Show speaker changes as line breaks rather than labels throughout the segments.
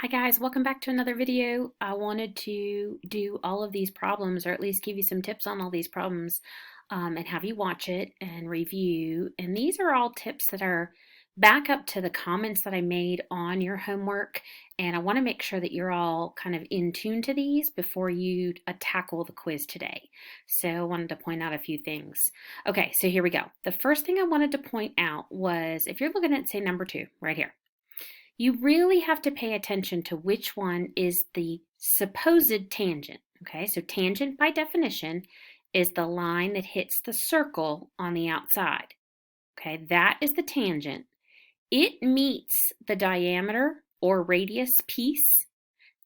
Hi guys, welcome back to another video. I wanted to do all of these problems, or at least give you some tips on all these problems, and have you watch it and review. And these are all tips that are back up to the comments that I made on your homework. And I want to make sure that you're all kind of in tune to these before you tackle the quiz today. So I wanted to point out a few things. Okay, so here we go. The first thing I wanted to point out was if you're looking at, say, number 2 right here. You really have to pay attention to which one is the supposed tangent. Okay, so tangent by definition is the line that hits the circle on the outside. Okay, that is the tangent. It meets the diameter or radius piece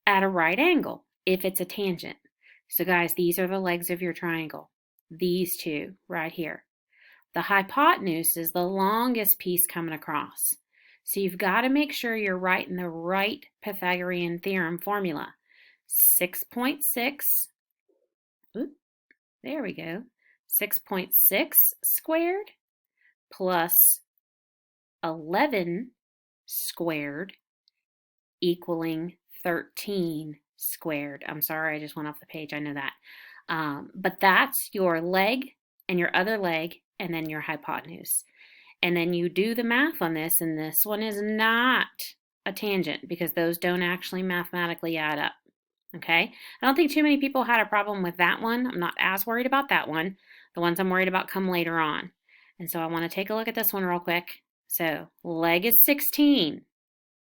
at a right angle if it's a tangent. So guys, these are the legs of your triangle. These two right here. The hypotenuse is the longest piece coming across. So you've got to make sure you're writing the right Pythagorean theorem formula. 6.6, there we go, 6.6 squared plus 11 squared equaling 13 squared. I'm sorry, I just went off the page, I know that. But that's your leg and your other leg and then your hypotenuse. And then you do the math on this, and this one is not a tangent because those don't actually mathematically add up. Okay? I don't think too many people had a problem with that one. I'm not as worried about that one. The ones I'm worried about come later on. And so I want to take a look at this one real quick. So leg is 16.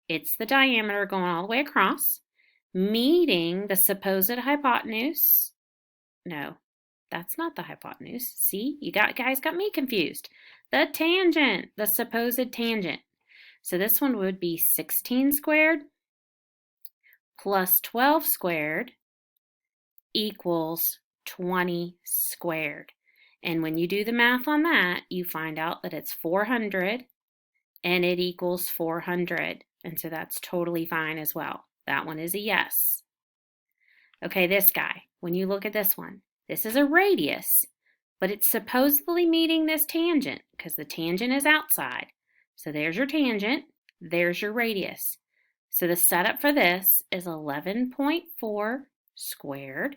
It's the diameter going all the way across, meeting the supposed hypotenuse. No, that's not the hypotenuse. See, you guys got me confused. The tangent, the supposed tangent. So this one would be 16 squared plus 12 squared equals 20 squared. And when you do the math on that, you find out that it's 400 and it equals 400. And so that's totally fine as well. That one is a yes. Okay, this guy, when you look at this one, this is a radius, but it's supposedly meeting this tangent because the tangent is outside. So there's your tangent, there's your radius. So the setup for this is 11.4 squared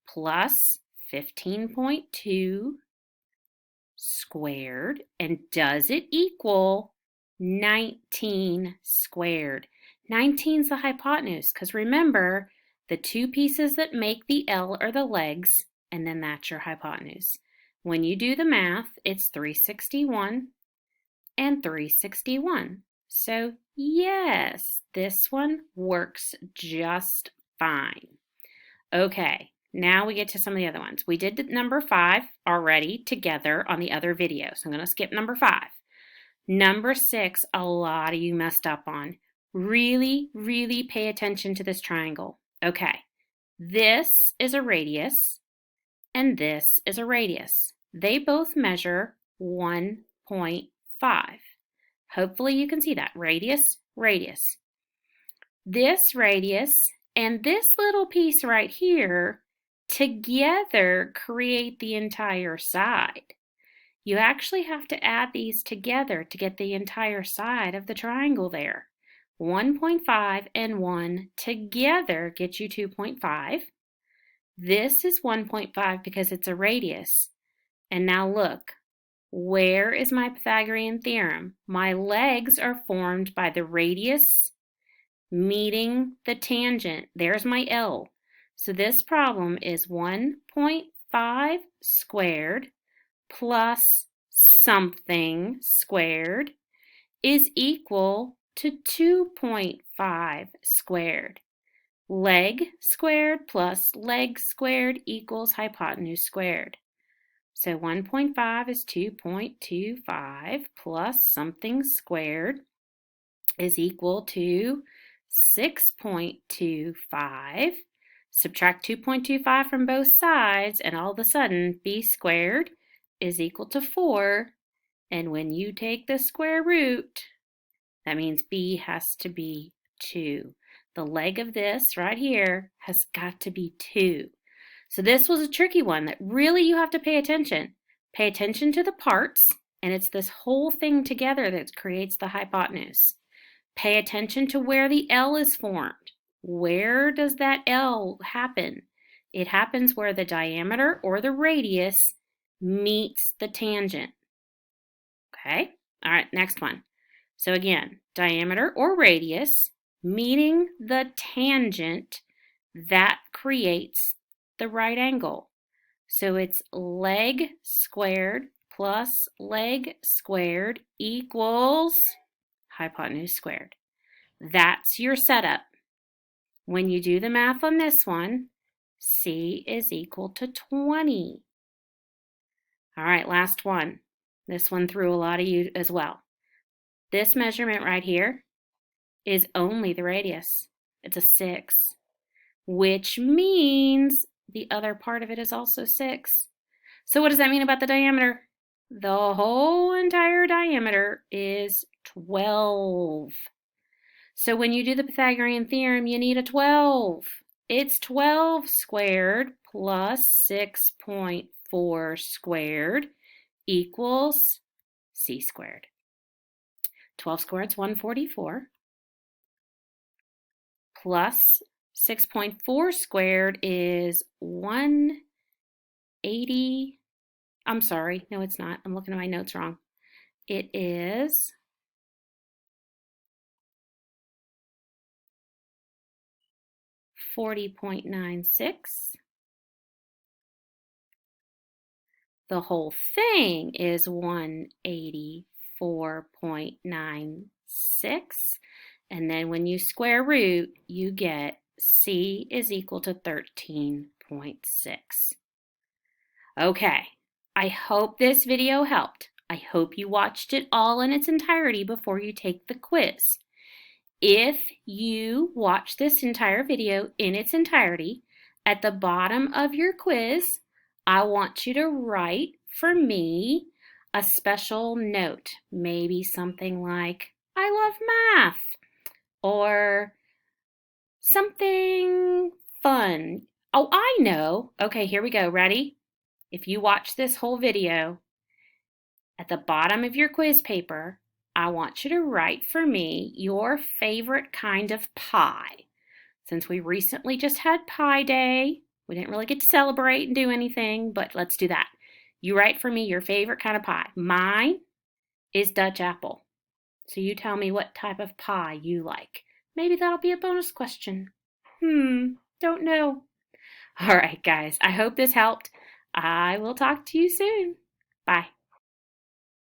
plus 15.2 squared. And does it equal 19 squared? 19 is the hypotenuse because remember, the two pieces that make the L are the legs, and then that's your hypotenuse. When you do the math, it's 361 and 361. So yes, this one works just fine. Okay, now we get to some of the other ones. We did number 5 already together on the other video, so I'm going to skip number 5. Number 6, a lot of you messed up on. Really, really pay attention to this triangle. Okay, this is a radius, and this is a radius. They both measure 1.5. Hopefully you can see that. Radius, radius. This radius and this little piece right here together create the entire side. You actually have to add these together to get the entire side of the triangle there. 1.5 and 1 together get you 2.5. This is 1.5 because it's a radius. And now look, where is my Pythagorean theorem? My legs are formed by the radius meeting the tangent. There's my L. So this problem is 1.5 squared plus something squared is equal to 2.5 squared. Leg squared plus leg squared equals hypotenuse squared. So 1.5 is 2.25 plus something squared is equal to 6.25. Subtract 2.25 from both sides, and all of a sudden, b squared is equal to 4. And when you take the square root, that means b has to be 2. The leg of this right here has got to be 2. So this was a tricky one that really you have to pay attention. Pay attention to the parts, and it's this whole thing together that creates the hypotenuse. Pay attention to where the L is formed. Where does that L happen? It happens where the diameter or the radius meets the tangent. Okay? All right, next one. So again, diameter or radius meeting the tangent, that creates the right angle. So it's leg squared plus leg squared equals hypotenuse squared. That's your setup. When you do the math on this one, C is equal to 20. All right, last one. This one threw a lot of you as well. This measurement right here is only the radius. It's a 6, which means the other part of it is also 6. So what does that mean about the diameter? The whole entire diameter is 12. So when you do the Pythagorean theorem, you need a 12. It's 12 squared plus 6.4 squared equals C squared. 12 squared is 144 plus 6.4 squared is 180. I'm sorry, no it's not. I'm looking at my notes wrong. It is 40.96. The whole thing is 184.96. And then when you square root, you get C is equal to 13.6. Okay, I hope this video helped. I hope you watched it all in its entirety before you take the quiz. If you watch this entire video in its entirety, at the bottom of your quiz, I want you to write for me a special note. Maybe something like, I love math, or something fun. Oh, I know. Okay, here we go. Ready? If you watch this whole video, at the bottom of your quiz paper, I want you to write for me your favorite kind of pie. Since we recently just had Pie Day, we didn't really get to celebrate and do anything, but let's do that. You write for me your favorite kind of pie. Mine is Dutch apple. So you tell me what type of pie you like. Maybe that'll be a bonus question. Don't know. All right, guys, I hope this helped. I will talk to you soon. Bye.